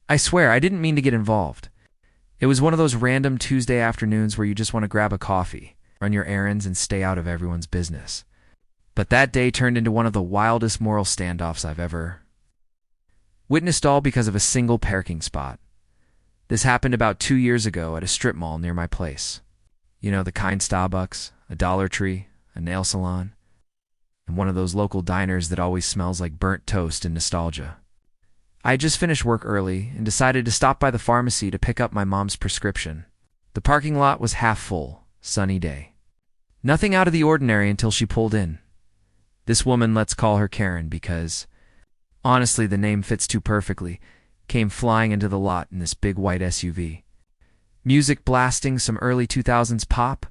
I swear, I didn't mean to get involved. It was one of those random Tuesday afternoons where you just want to grab a coffee, run your errands, and stay out of everyone's business. But that day turned into one of the wildest moral standoffs I've ever witnessed, all because of a single parking spot. This happened about 2 years ago at a strip mall near my place. You know, the kind Starbucks, a Dollar Tree, a nail salon, and one of those local diners that always smells like burnt toast and nostalgia. I had just finished work early and decided to stop by the pharmacy to pick up my mom's prescription. The parking lot was half full, sunny day. Nothing out of the ordinary until she pulled in. This woman, let's call her Karen because, honestly, the name fits too perfectly, came flying into the lot in this big white SUV. Music blasting, some early 2000s pop.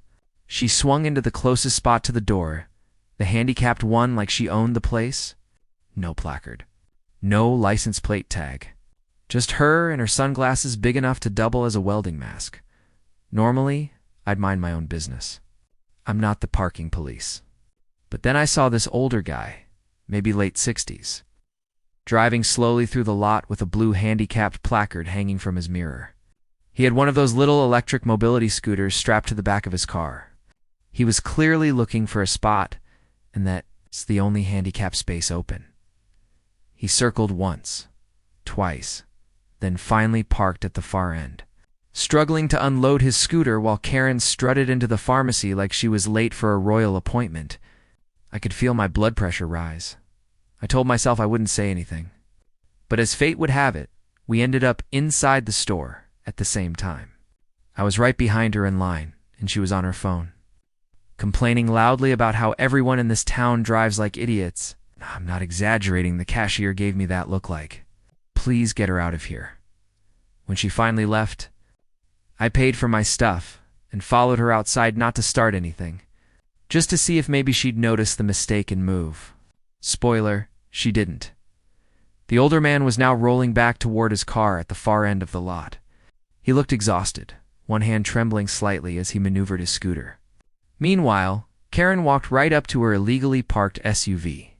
She swung into the closest spot to the door, the handicapped one, like she owned the place. No placard. No license plate tag. Just her and her sunglasses big enough to double as a welding mask. Normally, I'd mind my own business. I'm not the parking police. But then I saw this older guy, maybe late 60s, driving slowly through the lot with a blue handicapped placard hanging from his mirror. He had one of those little electric mobility scooters strapped to the back of his car. He was clearly looking for a spot, and that's the only handicapped space open. He circled once, twice, then finally parked at the far end, struggling to unload his scooter while Karen strutted into the pharmacy like she was late for a royal appointment. I could feel my blood pressure rise. I told myself I wouldn't say anything. But as fate would have it, we ended up inside the store at the same time. I was right behind her in line, and she was on her phone, complaining loudly about how everyone in this town drives like idiots. I'm not exaggerating, the cashier gave me that look like, please get her out of here. When she finally left, I paid for my stuff and followed her outside, not to start anything, just to see if maybe she'd notice the mistake and move. Spoiler, she didn't. The older man was now rolling back toward his car at the far end of the lot. He looked exhausted, one hand trembling slightly as he maneuvered his scooter. Meanwhile, Karen walked right up to her illegally parked SUV.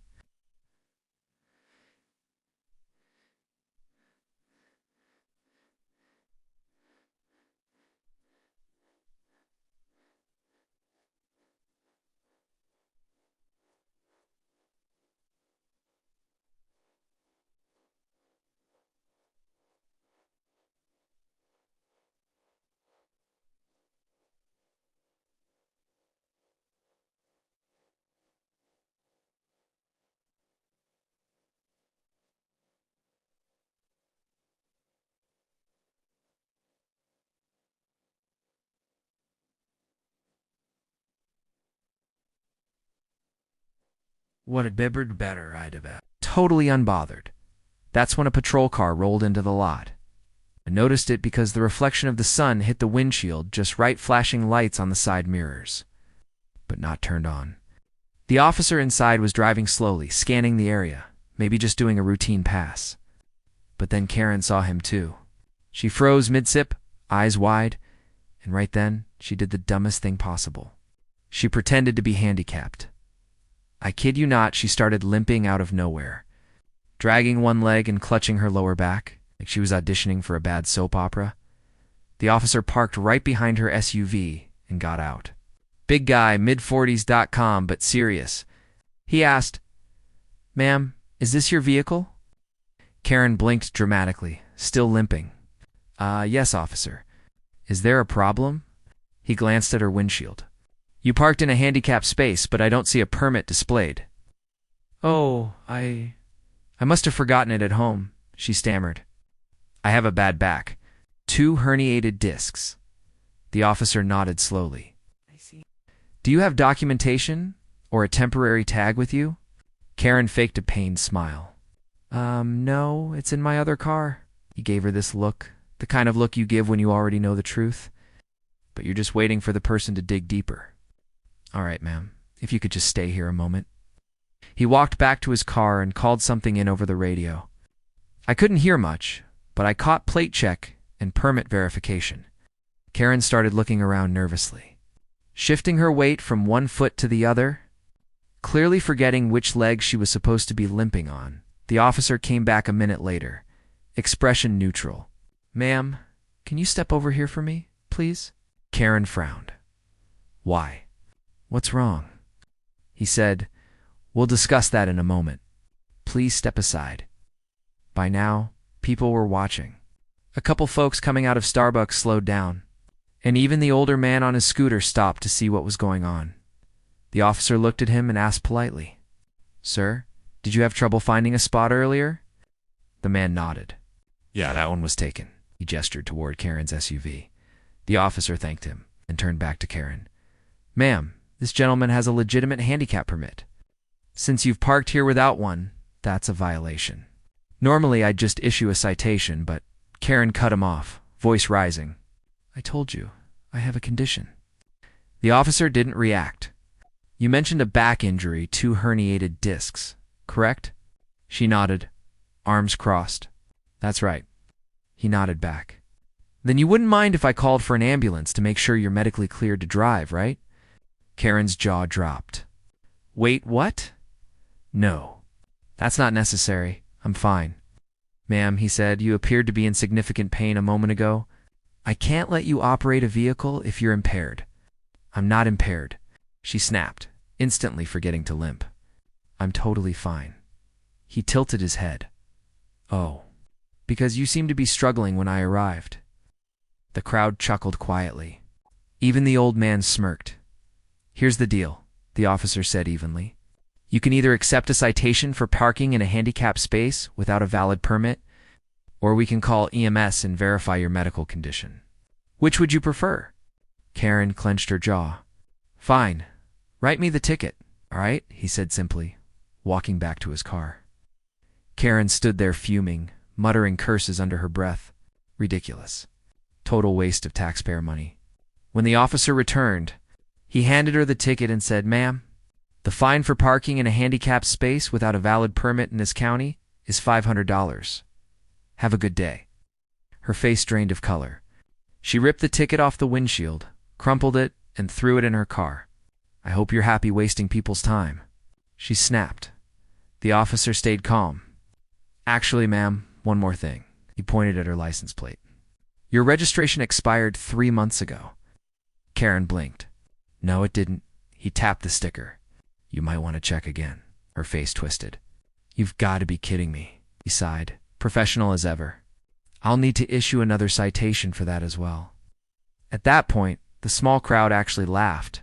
What had bibbered better, I'd have. Totally unbothered. That's when a patrol car rolled into the lot. I noticed it because the reflection of the sun hit the windshield just right, flashing lights on the side mirrors, but not turned on. The officer inside was driving slowly, scanning the area, maybe just doing a routine pass. But then Karen saw him too. She froze mid-sip, eyes wide, and right then she did the dumbest thing possible. She pretended to be handicapped. I kid you not, she started limping out of nowhere, dragging one leg and clutching her lower back, like she was auditioning for a bad soap opera. The officer parked right behind her SUV and got out. Big guy, mid-40s.com, but serious. He asked, "Ma'am, is this your vehicle?" Karen blinked dramatically, still limping. Yes, officer. Is there a problem?" He glanced at her windshield. "You parked in a handicapped space, but I don't see a permit displayed." "Oh, I must have forgotten it at home," she stammered. "I have a bad back. 2 herniated discs." The officer nodded slowly. "I see. Do you have documentation or a temporary tag with you?" Karen faked a pained smile. No, it's in my other car." He gave her this look, the kind of look you give when you already know the truth, but you're just waiting for the person to dig deeper. "All right, ma'am, if you could just stay here a moment." He walked back to his car and called something in over the radio. I couldn't hear much, but I caught plate check and permit verification. Karen started looking around nervously, shifting her weight from one foot to the other, clearly forgetting which leg she was supposed to be limping on. The officer came back a minute later, expression neutral. Ma'am, can you step over here for me, please? Karen frowned. Why? What's wrong? He said, We'll discuss that in a moment. Please step aside. By now, people were watching. A couple folks coming out of Starbucks slowed down, and even the older man on his scooter stopped to see what was going on. The officer looked at him and asked politely, Sir, did you have trouble finding a spot earlier? The man nodded. Yeah, that one was taken. He gestured toward Karen's SUV. The officer thanked him and turned back to Karen. Ma'am, this gentleman has a legitimate handicap permit. Since you've parked here without one, that's a violation. Normally I'd just issue a citation, but Karen cut him off, voice rising. I told you, I have a condition. The officer didn't react. You mentioned a back injury, 2 herniated discs, correct? She nodded, arms crossed. That's right. He nodded back. Then you wouldn't mind if I called for an ambulance to make sure you're medically cleared to drive, right? Karen's jaw dropped. Wait, what? No. That's not necessary. I'm fine. Ma'am, he said, you appeared to be in significant pain a moment ago. I can't let you operate a vehicle if you're impaired. I'm not impaired, she snapped, instantly forgetting to limp. I'm totally fine. He tilted his head. Oh, because you seemed to be struggling when I arrived. The crowd chuckled quietly. Even the old man smirked. Here's the deal, the officer said evenly. You can either accept a citation for parking in a handicapped space without a valid permit, or we can call EMS and verify your medical condition. Which would you prefer? Karen clenched her jaw. Fine. Write me the ticket, all right? He said simply, walking back to his car. Karen stood there fuming, muttering curses under her breath. Ridiculous. Total waste of taxpayer money. When the officer returned, he handed her the ticket and said, Ma'am, the fine for parking in a handicapped space without a valid permit in this county is $500. Have a good day. Her face drained of color. She ripped the ticket off the windshield, crumpled it, and threw it in her car. I hope you're happy wasting people's time. She snapped. The officer stayed calm. Actually, ma'am, one more thing. He pointed at her license plate. Your registration expired 3 months ago. Karen blinked. No, it didn't. He tapped the sticker. You might want to check again. Her face twisted. You've got to be kidding me, he sighed, professional as ever. I'll need to issue another citation for that as well. At that point, the small crowd actually laughed.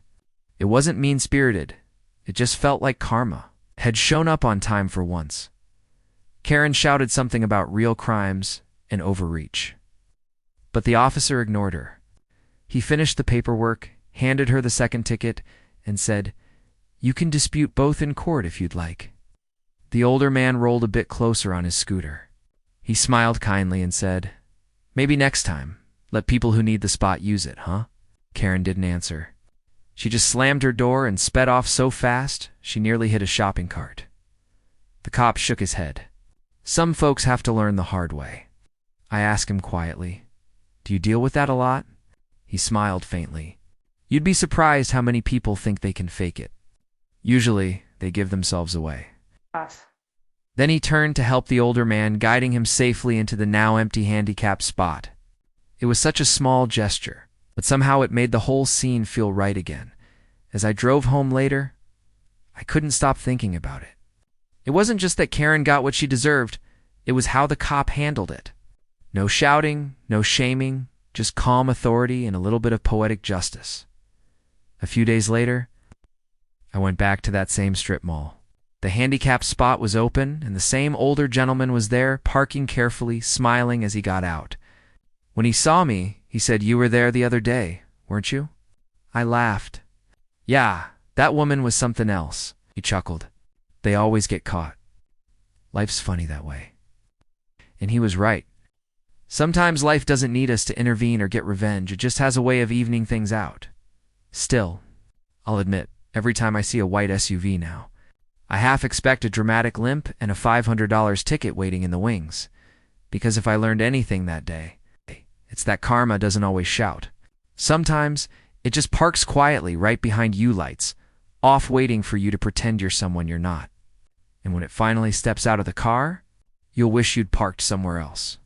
It wasn't mean-spirited. It just felt like karma had shown up on time for once. Karen shouted something about real crimes and overreach. But the officer ignored her. He finished the paperwork, handed her the second ticket, and said, You can dispute both in court if you'd like. The older man rolled a bit closer on his scooter. He smiled kindly and said, Maybe next time. Let people who need the spot use it, huh? Karen didn't answer. She just slammed her door and sped off so fast she nearly hit a shopping cart. The cop shook his head. Some folks have to learn the hard way. I asked him quietly, Do you deal with that a lot? He smiled faintly. You'd be surprised how many people think they can fake it. Usually, they give themselves away. Then he turned to help the older man, guiding him safely into the now empty handicapped spot. It was such a small gesture, but somehow it made the whole scene feel right again. As I drove home later, I couldn't stop thinking about it. It wasn't just that Karen got what she deserved, it was how the cop handled it. No shouting, no shaming, just calm authority and a little bit of poetic justice. A few days later, I went back to that same strip mall. The handicapped spot was open, and the same older gentleman was there, parking carefully, smiling as he got out. When he saw me, he said, You were there the other day, weren't you? I laughed. Yeah, that woman was something else, he chuckled. They always get caught. Life's funny that way. And he was right. Sometimes life doesn't need us to intervene or get revenge. It just has a way of evening things out. Still, I'll admit, every time I see a white SUV now, I half expect a dramatic limp and a $500 ticket waiting in the wings. Because if I learned anything that day, it's that karma doesn't always shout. Sometimes it just parks quietly right behind you lights, off waiting for you to pretend you're someone you're not. And when it finally steps out of the car, you'll wish you'd parked somewhere else.